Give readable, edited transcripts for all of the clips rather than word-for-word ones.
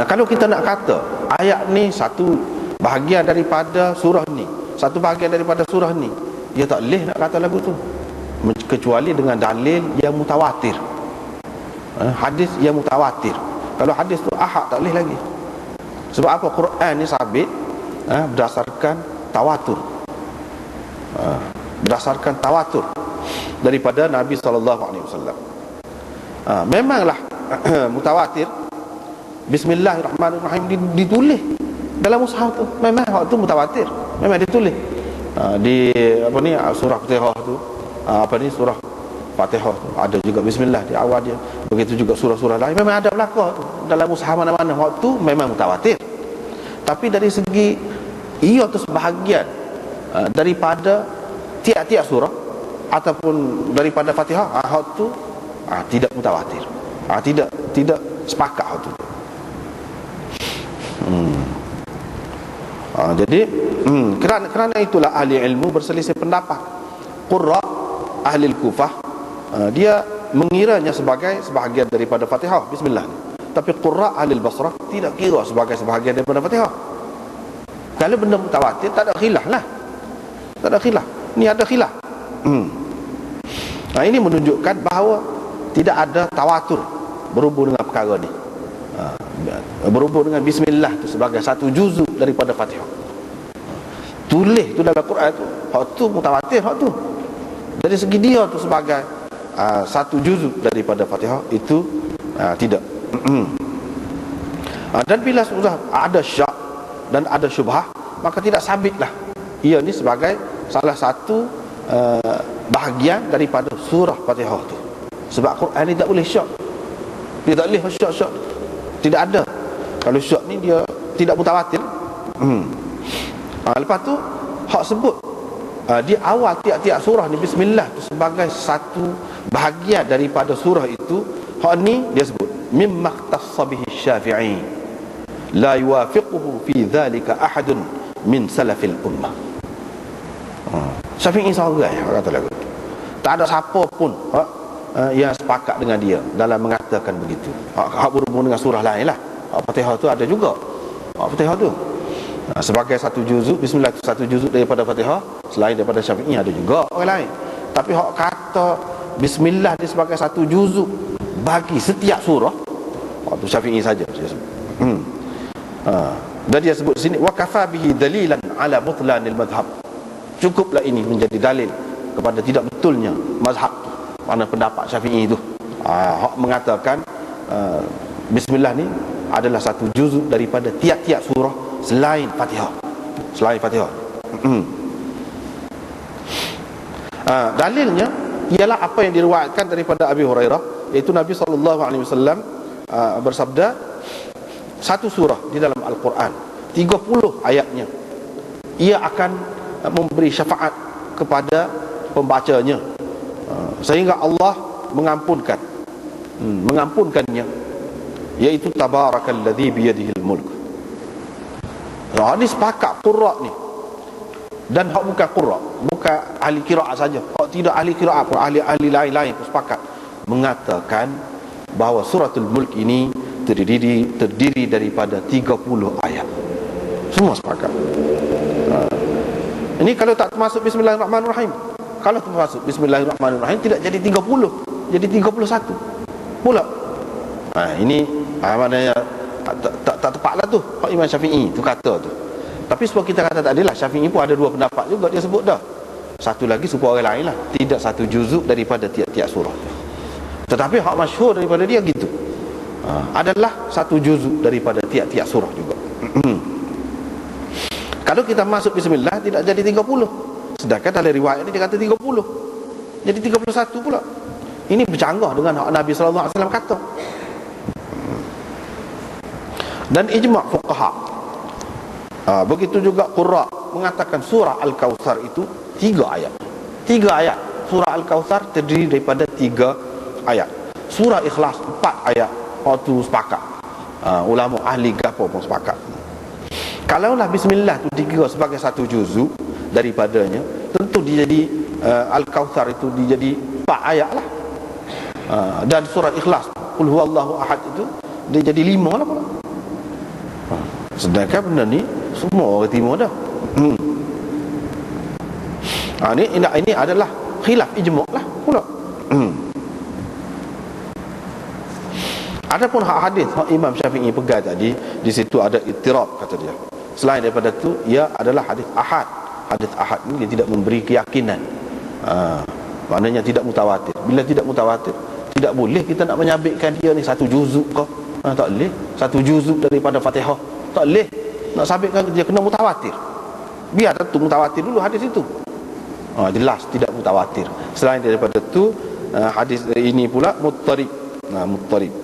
Nah, kalau kita nak kata ayat ni satu bahagian daripada surah ni, satu bahagian daripada surah ni, dia tak boleh nak kata lagu tu kecuali dengan dalil yang mutawatir, hadis yang mutawatir. Kalau hadis tu ahad tak boleh lagi. Sebab apa? Quran ni sabit berdasarkan tawatur, berdasarkan tawatur daripada Nabi SAW. Memanglah mutawatir, Bismillahirrahmanirrahim ditulis dalam mushaf tu, memang waktu mutawatir, memang ditulis di apa ni, surah Fatihah tu, surah Fatihah tu ada juga bismillah di awal dia. Begitu juga surah-surah lain memang ada belaka tu dalam mushaf mana-mana, waktu memang mutawatir. Tapi dari segi ia tu sebahagian daripada tiap-tiap surah ataupun daripada Fatihah, waktu tidak mutawatir, tidak sepakat waktu tu. Jadi kerana itulah ahli ilmu berselisih pendapat. Qurra ahli Kufah, dia mengiranya sebagai sebahagian daripada Fatihah bismillah. Tapi qurra ahli Basrah tidak kira sebagai sebahagian daripada Fatihah. Kalau benda mutawatir tak ada khilaf lah, tak ada khilaf. Ni ada khilaf. Ini menunjukkan bahawa tidak ada tawatur berhubung dengan perkara ni, berhubung dengan bismillah tu sebagai satu juzuk daripada Fatihah. Tulis tu dalam Quran tu, hak tu mutawatir, hak tu dari segi dia tu sebagai satu juzuk daripada Fatihah itu tidak. Dan bila sudah ada syak dan ada syubhah, maka tidak sabitlah ia ni sebagai salah satu bahagian daripada surah Fatihah tu. Sebab Quran ni tak boleh syak, dia tak boleh syak, tidak ada. Kalau syak ni dia tidak mutawatir. Lepas tu hak sebut di awal tiap-tiap surah ni bismillah tu sebagai satu bahagian daripada surah itu. Hak ni dia sebut mimma ikhtassa bihi Syafi'i la yuwafiquhu fi dhalika ahadun min salafil ummah. Syafi'i seorang kata lagu, tak ada siapa pun yang sepakat dengan dia dalam mengatakan begitu. Hak berhubung dengan surah lain lah. Fatihah tu ada juga, Fatihah tu sebagai satu juzuk, bismillah tu satu juzuk daripada Fatihah. Selain daripada Syafi'i ada juga orang lain. Tapi hak kata bismillah dia sebagai satu juzuk bagi setiap surah, waktu Syafi'i saja. Dan dia sebut sini wa kafa bihi dalilan ala butlanil madhab. Cukuplah ini menjadi dalil kepada tidak betulnya mazhab, mana pendapat Syafi'i itu. Hak mengatakan bismillah ni adalah satu juzuk daripada tiap-tiap surah selain Fatihah. Selain Fatihah. Dalilnya ialah apa yang diriwayatkan daripada Abi Hurairah, iaitu Nabi SAW bersabda, satu surah di dalam Al-Quran 30 ayatnya ia akan memberi syafaat kepada pembacanya, sehingga Allah mengampunkannya, iaitu tabarakalladzi biyadihil mulk. Ini sepakat qurra ni. Dan hak bukan qurra, bukan ahli qiraat saja, hak tidak ahli qiraat pun, ahli-ahli lain-lain pun sepakat mengatakan bahawa suratul mulk ini terdiri daripada 30 ayat. Semua sepakat. Ini kalau tak termasuk bismillahirrahmanirrahim. Kalau termasuk bismillahirrahmanirrahim tidak jadi 30, jadi 31 pula. Ini maknanya tak tepatlah tu hak Imam Syafi'i tu kata tu. Tapi sebab kita kata tak adalah, Syafi'i pun ada dua pendapat juga, dia sebut dah. Satu lagi supaya orang lain lah, tidak satu juzuk daripada tiap-tiap surah. Tetapi hak masyhur daripada dia gitu, adalah satu juzuk daripada tiap-tiap surah juga. Kalau kita masuk bismillah tidak jadi 30, sedangkan dalam riwayat ni dia kata 30, jadi 31 pula. Ini bercanggah dengan hak Nabi SAW kata. Dan ijma' fuqaha, begitu juga qurra mengatakan surah Al-Kautsar itu 3 ayat. 3 ayat. Surah Al-Kautsar terdiri daripada 3 ayat. Surah Ikhlas 4 ayat. Waktu sepakat. Ulama ahli gapo pun sepakat. Kalaulah bismillah itu dikira sebagai satu juzuk daripadanya, tentu dia jadi Al-Kautsar itu dia jadi 4 ayat lah. Dan surah Ikhlas qul huwallahu ahad itu dia jadi 5 lah pula. Sedangkan benda ni semua orang timur dah. Ini adalah khilaf ijma' lah pula. Adapun hak hadis hak Imam Syafi'i pegang tadi, di situ ada ittirab kata dia. Selain daripada tu, ia adalah hadis ahad. Hadis ahad ni dia tidak memberi keyakinan. Maknanya tidak mutawatir. Bila tidak mutawatir, tidak boleh kita nak menyabitkan dia ni satu juzuk ke. Tak boleh. Satu juzuk daripada Fatihah. Tak boleh. Nak sabitkan dia kena mutawatir. Biar tentu mutawatir dulu hadis itu. Jelas tidak mutawatir. Selain daripada tu, hadis ini pula muttarib. Muttarib.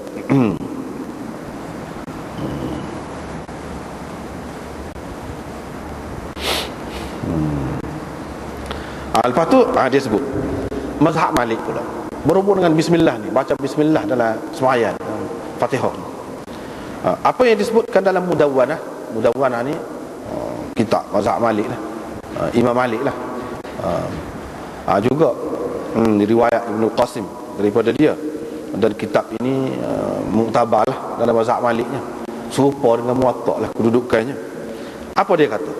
Lepas tu dia sebut mazhab Malik pula berhubung dengan bismillah ni, baca bismillah dalam sembahyang Fatihah. Apa yang disebutkan dalam Mudawwanah ni kitab mazhab Malik lah, Imam Malik lah. Juga riwayat Ibnu Qasim daripada dia, dan kitab ini muktabar lah dalam mazhab Maliknya, serupa dengan Muwatta lah kedudukannya. Apa dia kata?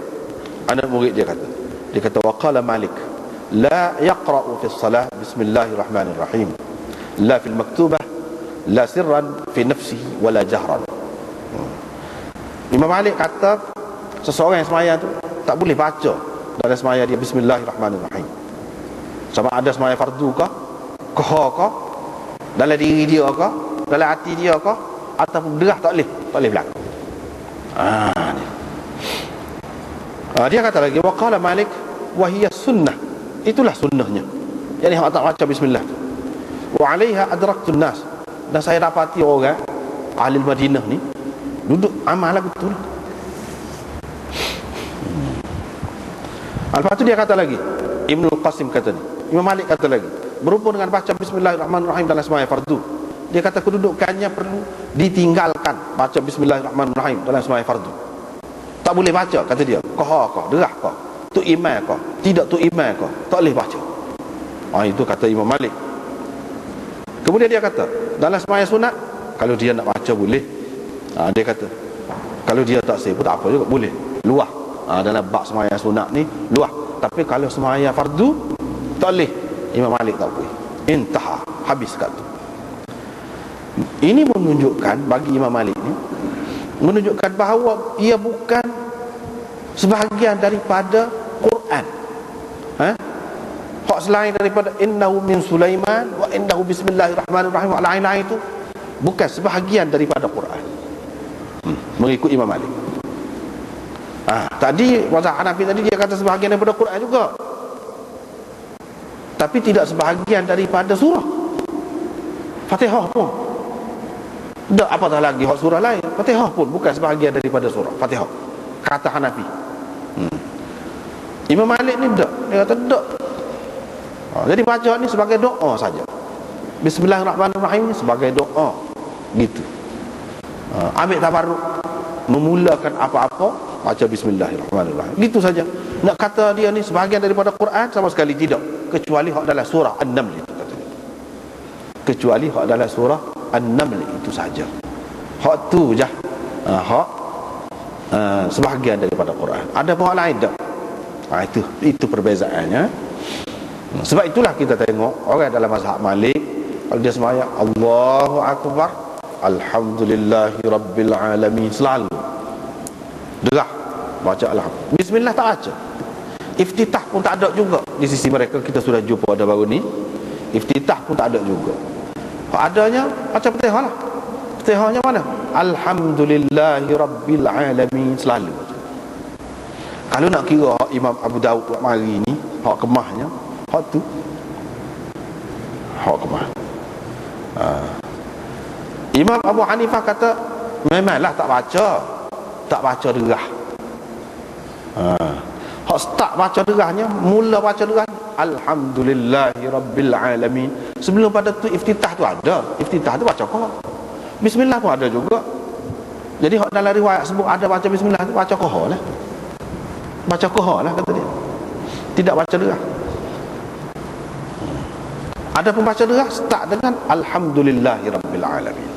Anak murid dia kata waqala Malik la yaqra'u fi salah bismillahirrahmanirrahim la fil maktubah la sirran fi nafsihi wala jahran. Imam Malik kata seseorang yang sembahyang tu tak boleh baca dalam sembahyang dia bismillahirrahmanirrahim, sama ada sembahyang fardu ke dalam diri dia ke, dalam hati dia ke, ataupun derah, tak boleh berlaku. Dia kata lagi waqala Malik wa hiya sunnah, itulah sunnahnya. Jadi hak tak baca bismillah tu. Wa 'alaiha adraktun nas, dan saya dapati orang ahli Madinah ni duduk amal lagu betul. Lepas tu dia kata lagi, Ibnu Qasim kata ni, Imam Malik kata lagi, berhubung dengan baca bismillahirrahmanirrahim dalam sembahyang fardu, dia kata kedudukannya perlu ditinggalkan baca bismillahirrahmanirrahim dalam sembahyang fardu. Tak boleh baca, kata dia, derah tu imam tidak tu imam tak boleh baca. Itu kata Imam Malik. Kemudian dia kata dalam sembahyang sunat, kalau dia nak baca boleh. Dia kata kalau dia tak sah pun tak apa juga, boleh luah. Dalam bab sembahyang sunat ni luah, tapi kalau sembahyang fardu tak boleh. Imam Malik tak boleh. Intaha, habis kata. Ini menunjukkan bagi Imam Malik ni, menunjukkan bahawa ia bukan sebahagian daripada Quran. Hak selain daripada innahu min Sulaiman wa innahu bismillahirrahmanirrahim wa lain-lain itu bukan sebahagian daripada Quran. Mengikut Imam Malik. Tadi mazhab Hanafi tadi dia kata sebahagian daripada Quran juga, tapi tidak sebahagian daripada surah Fatihah pun. Tak apatah lagi hak surah lain. Fatihah pun bukan sebahagian daripada surah Fatihah, kata Hanafi. Imam Malik ni tak, dia kata tak. Jadi baca ni sebagai doa saja. Bismillahirrahmanirrahim ni sebagai doa gitu. Ambil tabarruk, memulakan apa-apa baca bismillahirrahmanirrahim, gitu saja. Nak kata dia ni sebahagian daripada Quran, sama sekali tidak, kecuali hak dalam surah An-Naml itu kata dia. Kecuali hak dalam surah An-Naml itu saja. Hak tu je hak sebahagian daripada Quran. Ada pun hak lain tak. Itu perbezaannya. Sebab itulah kita tengok orang dalam mazhab Malik, kalau dia sembahyang Allahu Akbar, Alhamdulillahi Rabbil Alamin, selalu derah baca Alhamdulillah. Bismillah tak baca. Iftitah pun tak ada juga di sisi mereka. Kita sudah jumpa pada baru ni, iftitah pun tak ada juga. Adanya baca Fatihah lah. Fatihahnya mana? Alhamdulillahi Rabbil Alamin, selalu. Kalau nak kira Imam Abu Daud buat mari ni, hak kemahnya, hak tu hak kemah. Imam Abu Hanifah kata memanglah tak baca derah. Hak start baca derahnya, mula baca derah Alhamdulillahi Rabbil Alamin. Sebelum pada tu iftitah tu ada. Iftitah tu baca qaf. Bismillah pun ada juga. Jadi hak dalam riwayat sebut ada baca bismillah tu baca qaf lah. Baca qaf lah kata dia. Tidak baca derah. Ada pun baca derah start dengan Alhamdulillahi Rabbil Alamin.